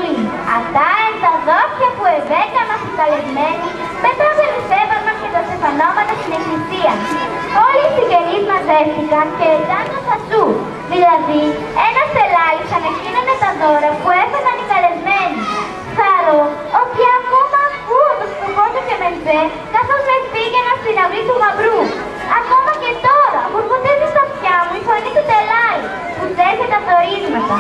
πολύ. Αυτά είναι τα δόξια που ευέκαναν οι καλεσμένοι μετά το ευσέβασμα και τα στεφανώματα στην εκκλησία. Όλοι οι συγγενείς μαζεύτηκαν και ήταν το σατσού, δηλαδή ένας τελάλης ανακοίνωνε τα δώρα που έφεραν οι καλεσμένοι. Χαρώ ότι ακόμα ακούω το σκοπότο και μεντζέ καθώς με πήγαιναν στην αυλή του γαμπρού. Ακόμα και τώρα βουρκωτίζει στα αυτιά μου η φωνή του τελάλη που δέχεται από το ρίσματα.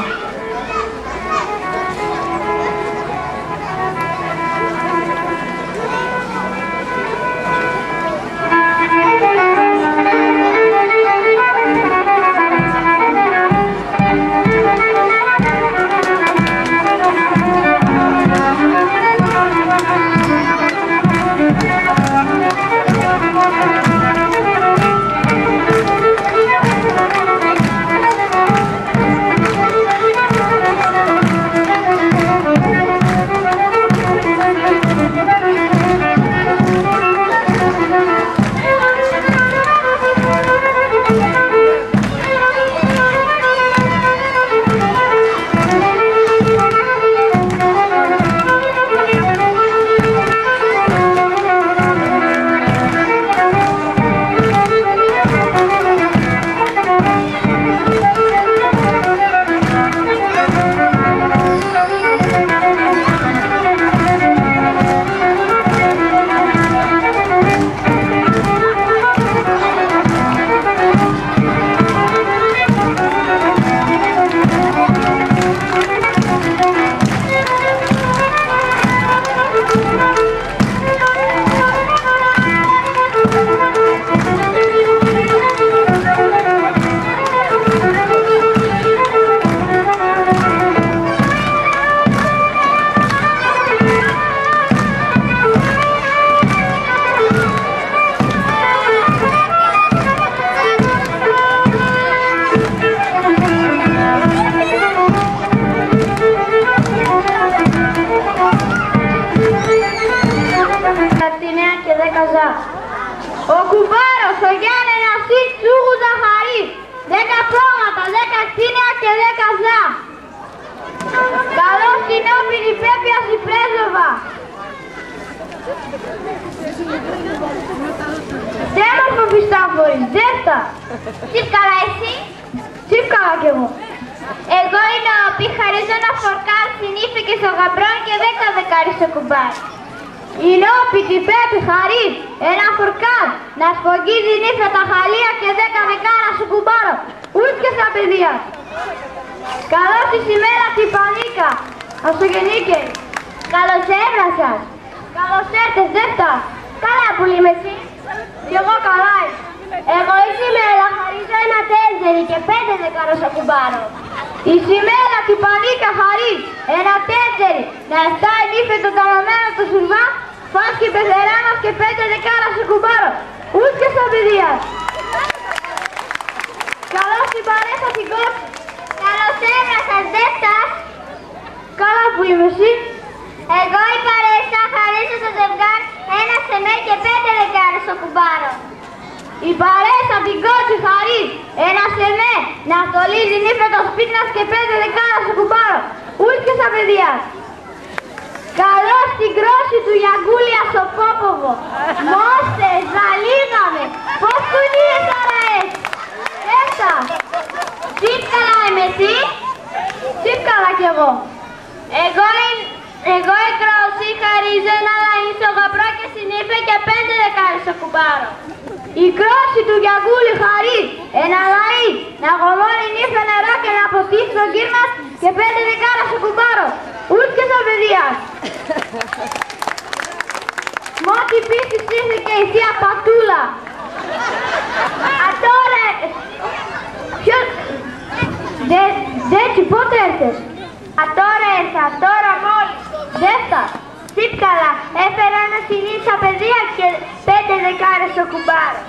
Ο κουμπάρος, ο Γιάννενας ή τσούγου Ζαχαρής, 10 πρόματα, 10 κτίνια και 10 ζά. Καλώς την όπινη Πέπια η πρέσβευα. Τέμορφο πιστάφορης, ζέστα. Τσίπκαλα εσύ. Τσίπκαλα κι εγώ. Εγώ είναι ο Πιχαρίζω να φορκάρ στην ύφη και στο γαμπρόν και 10 δεκάρι στο κουμπάρι. Η νόπη την Πέπη Χαρίς, ένα φορκάρ, να σφογγίζει νύφια τα χαλία και 10 δεκάρα σου κουμπάρο, ούτε και στα παιδεία. Καλώς τη σημαία την Πανίκα, Αστογεννίκε. Καλώς έβρασας. Καλώς έρθες, δεύτα. Καλά που είμαι εσύ. Κι εγώ καλά. Εγώ η σημαία χαρίζω ένα τέντζερι και 5 δεκάρα στο κουμπάρο. Η σημαία την Πανίκα Χαρίς, ένα τέντζερι, να στάει νύφια το ταλωμένο του σουρβά, φας και πεθεράνας και 5 δεκάρα στο κουμπάρο, ούτε και στα παιδεία. Καλώς την παρέσα την κόψη. Καλώς έβρασας, δεύτας. Καλά που είμαι εσύ. Εγώ η παρέσα χαρίζω στο ζευγάρι ένα σεμέ και 5 δεκάρα στο κουμπάρο. Η παρέσα την κότσι Χαρίς, ένα σεμέ, να στολίζει νύφια το σπίτι μας και 5 δεκάρα στο κουμπάρο, ούτε και στα παιδεία. Καλώς την κρόση του Γιαγκούλια στο Πόποβο. Μώστε, ζαλίγαμε, πώς κουνίες αραές. Έφτα. Τσίπκαλα είμαι εσύ. Τσίπκαλα κι εγώ. Εγώ η κρόση χαρίζω ένα λαΐ στο γαμπρό και στην ύφη και 5 δεκάρι στο κουμπάρο. Η κρόση του Γιαγκούλη Χαρίς, ένα λαΐ, να γομώνει νύφια νερό και να αποστήσει τον κύρ μας και 5 δεκάρα στο κουμπάρο, ούτε και στα παιδεία. Μότι πίστης ήρθε και η θεία Πατούλα. Ατόρε! Ποιος... Δέτσι, πότε έρθες? Ατόρα ήρθα, τώρα μόλις. Δεύτα. Τσίπκαλα, έφερα ένα σινί στα παιδεία και 5 δεκάρες στο κουμπάρο.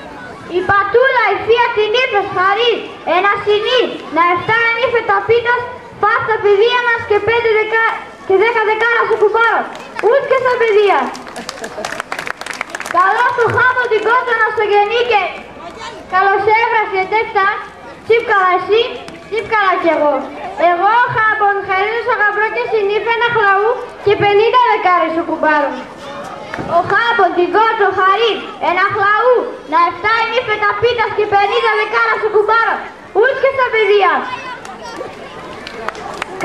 Η Πατούλα, η θεία την είπες Χαρίς, ένα σινί, να 7 νύφε τα πίτας, πας στα παιδεία μας και 10 δεκάρα στο κουμπάρο, ούτε και στα παιδεία. Καλώς του χάμω την κότσα να στο γεννήκε. Καλώς έβρασε, δεύτα. Τσίπκαλα εσύ. Τσίπκαλα κι εγώ. Εγώ, Χάμπον, χαρίζω στο γαμπρό και συνήφε ένα χλαού και 50 δεκάρες ο κουμπάρος. Ο Χάμπον, την κότσο, χαρί, ένα χλαού, να 7 ενήφετα πίτας και 50 δεκάρες ο κουμπάρος. Ούς και στα παιδιά.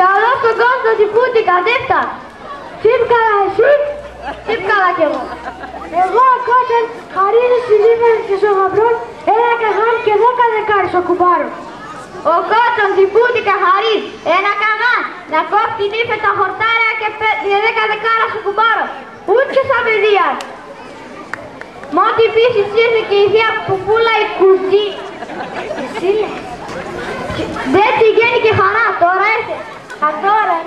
Καλό στον κόσμο την πούτικα, δεύτα. Τσίπκαλα εσύ, τσίπκαλα κι εγώ. Εγώ, κότσον, χαρίζω συνήφε και στο γαμπρό, ένα καγάν και 10 δεκάρες ο κουμπάρος. Ο κότσον την πούτικα χαρί, ένα καγάν, να κόφει την ύφε τα χορτάρια και 10 δεκάρες ο κουμπάρος. Ούτε και σαν παιδεία. Μότι επίσης ήρθε και η θεία Πουπούλα η κουζί. Εσύ λες. Δεν τσιγένει και χαρά, τώρα έρθε. Α, τώρα,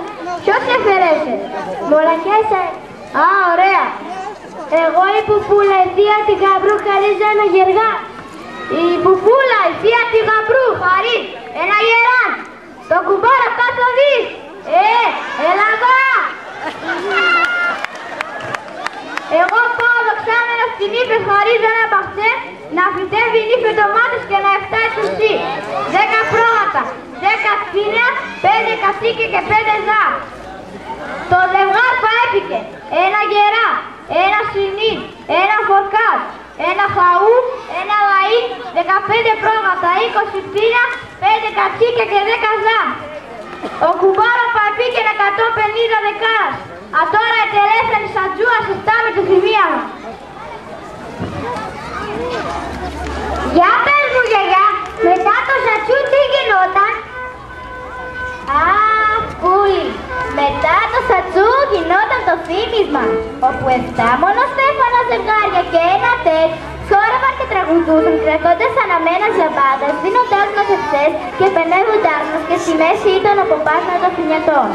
ποιος έφερεσε. Μολακιάσα. Α, ωραία. Εγώ η Πουπούλα, η θεία την Γαμπρού, χαρίζω ένα γεργά. Η Πουπούλα, η θεία την Γαμπρού, χαρί ένα γεράν. Το κουμπάρο πώς το δεις. Έλα εδώ. Εγώ πάω δοξάμενος στην ύφη, χαρίζω ένα μπαχτέ, να φυτεύει η ύφη ντομάτες και να 7 ετουσί. 10 πρόβατα, 10 σπίνια, 5 κατσίκια και 5 ζά. Το ζευγάρ παέφηκε, ένα γερά, ένα σινί, ένα φορκάτ, ένα χαού, ένα λαΐ, 15 πρόβατα, 20 σπίνια, 5 κατσίκια και 10 ζά. Ο κουμπάρος παέφηκε 150 δεκάρας. Α, τώρα ετελεύθερη σατζούα σε στάμε το θυμία μου. Για πες μου γιαγιά, μετά το σατσού τι γινόταν. Α, Πούλη, μετά το σατσού γινόταν το θύμισμα, όπου 7 μονοστέφανα ζευγάρια και ένα τεκ χόρευαν και τραγουδούσαν κρατώντας αναμένας λαμπάδας, δίνοντάς μας ευθές και πενεύοντάς μας και στη μέση ήταν από πάσμα των φοινιατών.